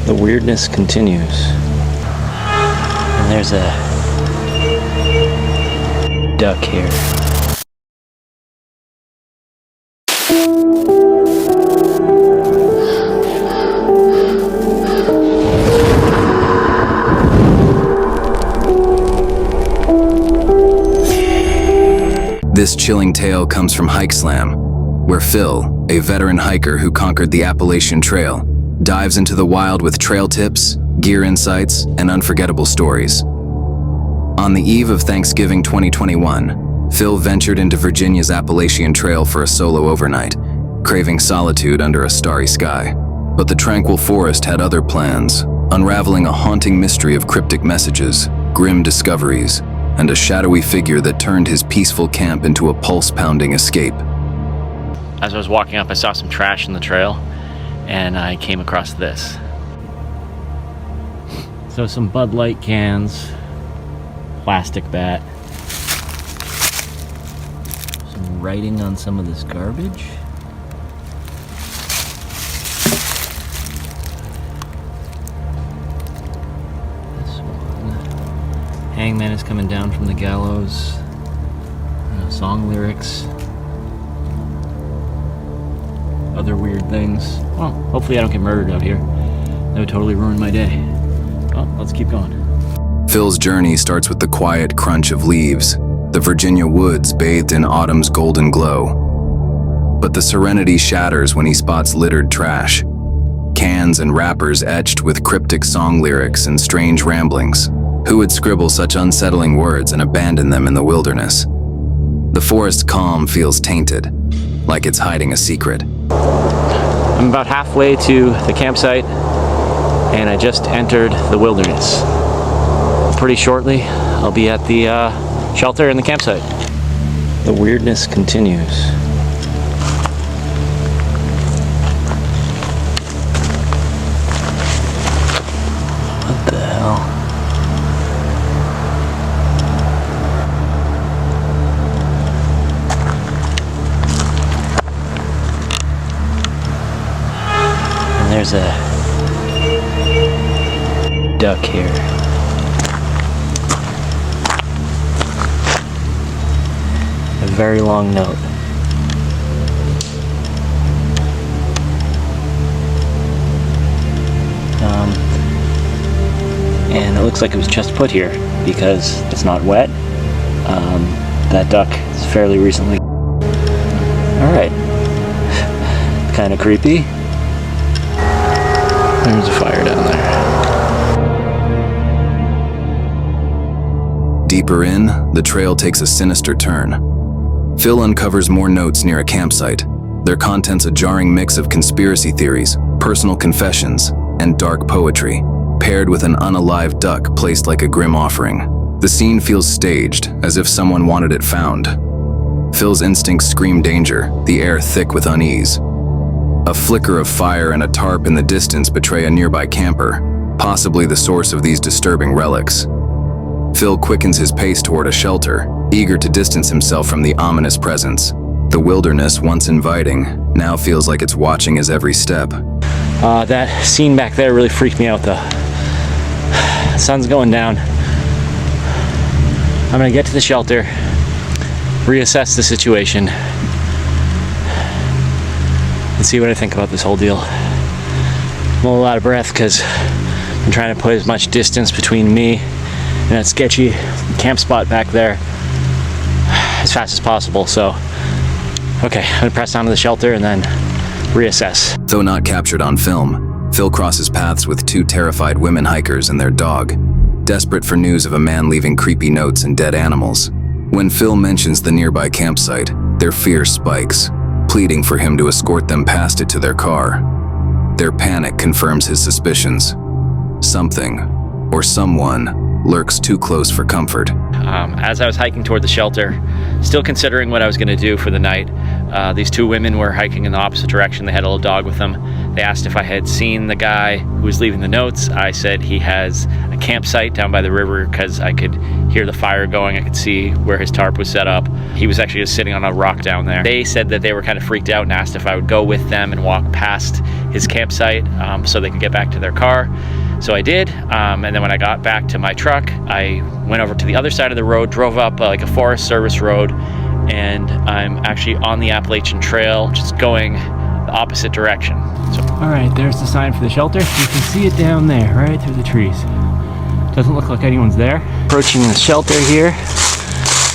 The weirdness continues. And there's a duck here. This chilling tale comes from HikeSlam, where Phil, a veteran hiker who conquered the Appalachian Trail, dives into the wild with trail tips, gear insights, and unforgettable stories. On the eve of Thanksgiving 2021, Phil ventured into Virginia's Appalachian Trail for a solo overnight, craving solitude under a starry sky. But the tranquil forest had other plans, unraveling a haunting mystery of cryptic messages, grim discoveries, and a shadowy figure that turned his peaceful camp into a pulse-pounding escape. As I was walking up, I saw some trash in the trail, and I came across this. So some Bud Light cans, plastic bat, some writing on some of this garbage. This one. Hangman is coming down from the gallows. Song lyrics. Other weird things. Well, hopefully I don't get murdered out here. That would totally ruin my day. Well, let's keep going. Phil's journey starts with the quiet crunch of leaves, the Virginia woods bathed in autumn's golden glow. But the serenity shatters when he spots littered trash, cans and wrappers etched with cryptic song lyrics and strange ramblings. Who would scribble such unsettling words and abandon them in the wilderness? The forest's calm feels tainted, like it's hiding a secret. I'm about halfway to the campsite, and I just entered the wilderness. Pretty shortly, I'll be at the shelter in the campsite. The weirdness continues. What the hell? There's a duck here. A very long note. And it looks like it was just put here because it's not wet. That duck is fairly recently. Alright. Kind of creepy. There's a fire down there. Deeper in, the trail takes a sinister turn. Phil uncovers more notes near a campsite, their contents a jarring mix of conspiracy theories, personal confessions, and dark poetry, paired with an unalive duck placed like a grim offering. The scene feels staged, as if someone wanted it found. Phil's instincts scream danger, the air thick with unease. A flicker of fire and a tarp in the distance betray a nearby camper, possibly the source of these disturbing relics. Phil quickens his pace toward a shelter, eager to distance himself from the ominous presence. The wilderness, once inviting, now feels like it's watching his every step. That scene back there really freaked me out though. The sun's going down. I'm gonna get to the shelter, reassess the situation, and see what I think about this whole deal. I'm a little out of breath because I'm trying to put as much distance between me and that sketchy camp spot back there as fast as possible. So, okay, I'm gonna press onto the shelter and then reassess. Though not captured on film, Phil crosses paths with two terrified women hikers and their dog, desperate for news of a man leaving creepy notes and dead animals. When Phil mentions the nearby campsite, their fear spikes, pleading for him to escort them past it to their car. Their panic confirms his suspicions. Something, or someone, lurks too close for comfort. As I was hiking toward the shelter, still considering what I was going to do for the night, These two women were hiking in the opposite direction. They had a little dog with them. They asked if I had seen the guy who was leaving the notes. I said he has a campsite down by the river because I could hear the fire going. I could see where his tarp was set up. He was actually just sitting on a rock down there. They said that they were kind of freaked out and asked if I would go with them and walk past his campsite so they could get back to their car. So I did, and then when I got back to my truck, I went over to the other side of the road, drove up like a Forest Service road, and I'm actually on the Appalachian Trail, just going the opposite direction. So, all right, there's the sign for the shelter. You can see it down there, right through the trees. Doesn't look like anyone's there. Approaching the shelter here.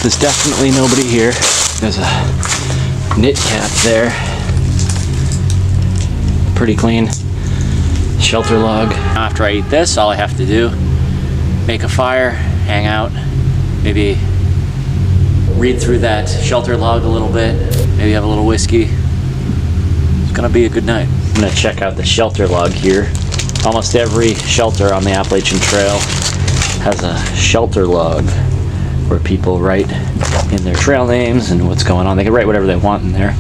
There's definitely nobody here. There's a knit cap there. Pretty clean. Shelter log. After I eat this, all I have to do, make a fire, hang out, maybe read through that shelter log a little bit, maybe have a little whiskey. It's gonna be a good night. I'm gonna check out the shelter log here. Almost every shelter on the Appalachian Trail has a shelter log where people write in their trail names and what's going on. They can write whatever they want in there.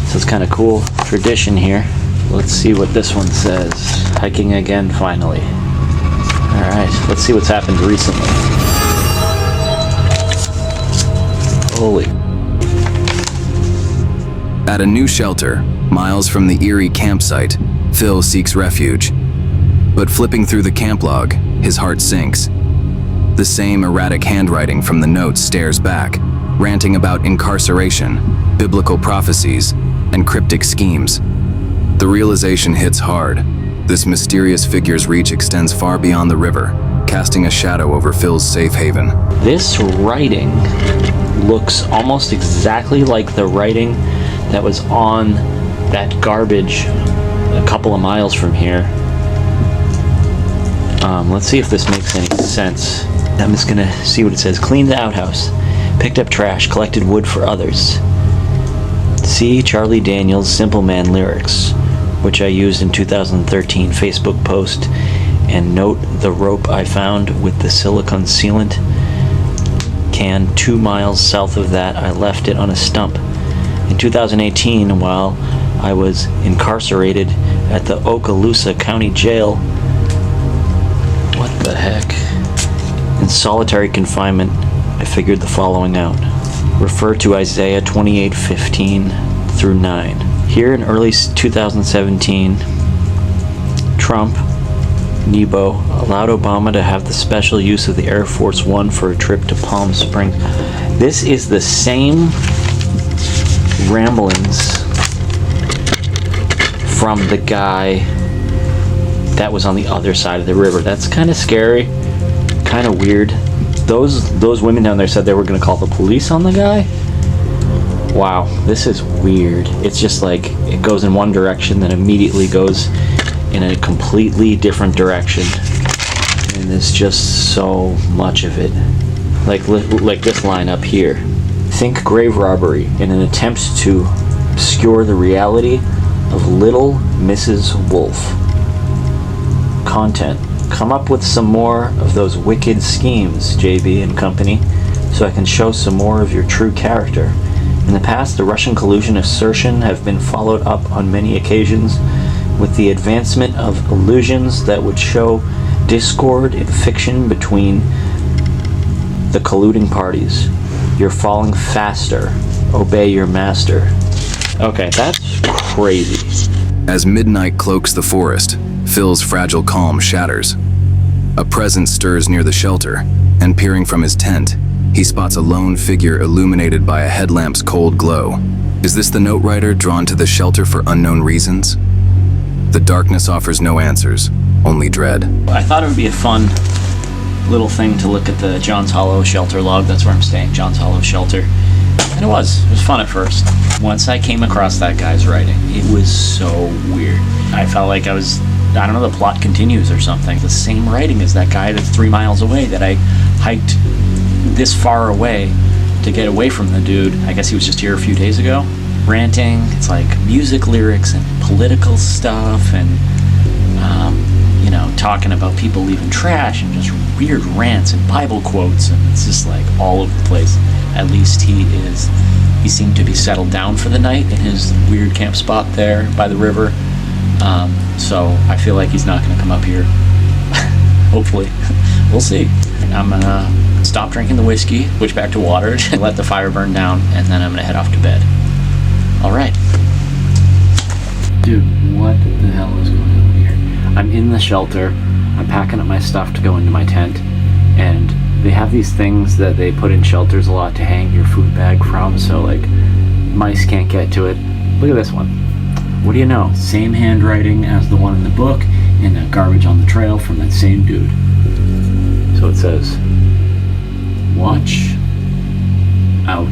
So it's kind of cool tradition here. Let's see what this one says. Hiking again, finally. All right, let's see what's happened recently. Holy. At a new shelter, miles from the eerie campsite, Phil seeks refuge. But flipping through the camp log, his heart sinks. The same erratic handwriting from the notes stares back, ranting about incarceration, biblical prophecies, and cryptic schemes. The realization hits hard. This mysterious figure's reach extends far beyond the river, casting a shadow over Phil's safe haven. This writing looks almost exactly like the writing that was on that garbage a couple of miles from here. Let's see if this makes any sense. I'm just gonna see what it says. Cleaned the outhouse, picked up trash, collected wood for others. See Charlie Daniels' Simple Man lyrics, which I used in 2013 Facebook post, and note the rope I found with the silicone sealant can 2 miles south of that. I left it on a stump. In 2018, while I was incarcerated at the Okaloosa County Jail, what the heck? In solitary confinement, I figured the following out. Refer to Isaiah 28:15 through 9. Here in early 2017, Trump, Nebo, allowed Obama to have the special use of the Air Force One for a trip to Palm Springs. This is the same ramblings from the guy that was on the other side of the river. That's kind of scary, kind of weird. Those women down there said they were going to call the police on the guy. Wow, this is weird. It's just like it goes in one direction, then immediately goes in a completely different direction, and there's just so much of it. Like this line up here. Think grave robbery in an attempt to obscure the reality of Little Mrs. Wolf. Content. Come up with some more of those wicked schemes, JB and company, so I can show some more of your true character. In the past, the Russian collusion assertion have been followed up on many occasions with the advancement of illusions that would show discord in fiction between the colluding parties. You're falling faster. Obey your master. Okay, that's crazy. As midnight cloaks the forest, Phil's fragile calm shatters. A presence stirs near the shelter, and peering from his tent, he spots a lone figure illuminated by a headlamp's cold glow. Is this the note writer drawn to the shelter for unknown reasons? The darkness offers no answers, only dread. I thought it would be a fun little thing to look at the Johns Hollow shelter log. That's where I'm staying, Johns Hollow shelter. And it was fun at first. Once I came across that guy's writing, it was so weird. I felt like I don't know, the plot continues or something. The same writing as that guy that's 3 miles away that I hiked this far away to get away from the dude. I guess he was just here a few days ago. Ranting, it's like music lyrics and political stuff and, talking about people leaving trash and just weird rants and Bible quotes, and it's just like all over the place. At least he is, he seemed to be settled down for the night in his weird camp spot there by the river. So I feel like he's not going to come up here. Hopefully. We'll see. I'm going to stop drinking the whiskey, switch back to water, and let the fire burn down, and then I'm going to head off to bed. All right. Dude, what the hell is going on here? I'm in the shelter. I'm packing up my stuff to go into my tent, and they have these things that they put in shelters a lot to hang your food bag from, so like mice can't get to it. Look at this one. What do you know? Same handwriting as the one in the book, and that garbage on the trail from that same dude. So it says, watch out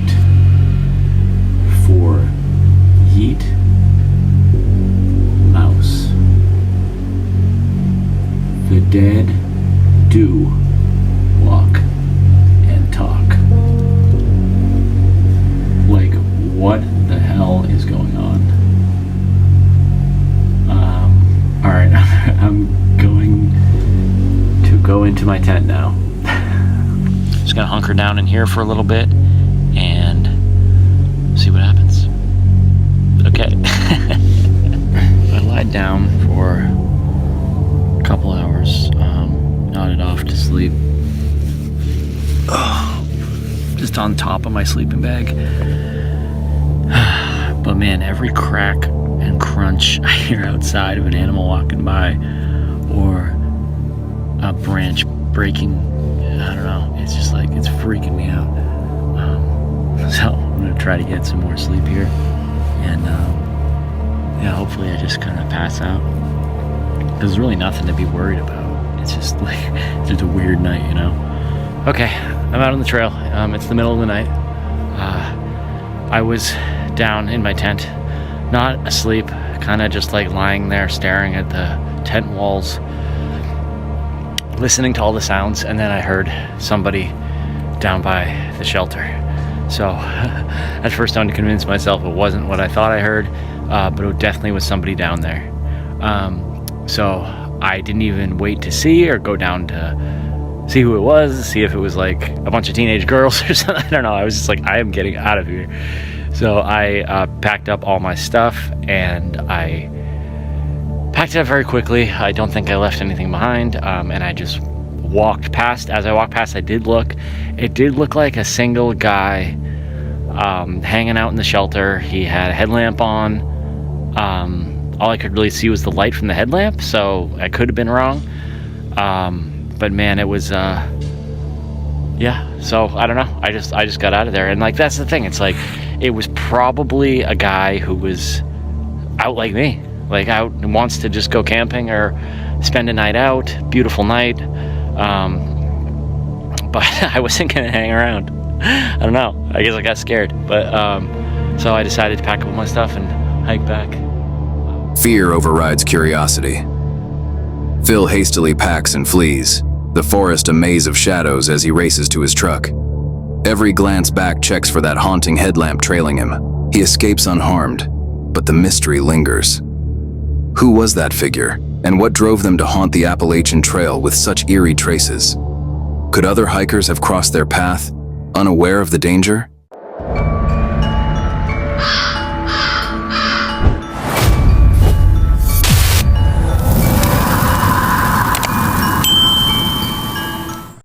for yeet mouse. The dead do walk and talk. Like, what the hell is going on? Alright, I'm going to go into my tent now. Just gonna hunker down in here for a little bit and see what happens. Okay. I lied down for a couple hours, nodded off to sleep. Just on top of my sleeping bag. But man, every crack and crunch I hear outside of an animal walking by or a branch breaking, I don't know, it's just like, it's freaking me out. So I'm gonna try to get some more sleep here, and yeah, hopefully I just kind of pass out. There's really nothing to be worried about. It's just like, it's just a weird night, you know? Okay, I'm out on the trail. It's the middle of the night. I was down in my tent, not asleep, kind of just like lying there staring at the tent walls, listening to all the sounds, and then I heard somebody down by the shelter. So at first I had to convince myself it wasn't what I thought I heard, but it definitely was somebody down there. So I didn't even wait to see or go down to see who it was, see if it was like a bunch of teenage girls or something. I don't know. I was just like, I am getting out of here. So I packed up all my stuff, and I packed it up very quickly. I don't think I left anything behind, and I just walked past. As I walked past, it did look like a single guy hanging out in the shelter. He had a headlamp on. All I could really see was the light from the headlamp, so I could have been wrong. But man, it was yeah, so I don't know. I just got out of there, and like that's the thing. It's like it was probably a guy who was out like me, like out and wants to just go camping or spend a night out. Beautiful night, but I wasn't gonna hang around. I don't know. I guess I got scared, but so I decided to pack up my stuff and hike back. Fear overrides curiosity. Phil hastily packs and flees, the forest a maze of shadows as he races to his truck. Every glance back checks for that haunting headlamp trailing him. He escapes unharmed, but the mystery lingers. Who was that figure, and what drove them to haunt the Appalachian Trail with such eerie traces? Could other hikers have crossed their path, unaware of the danger?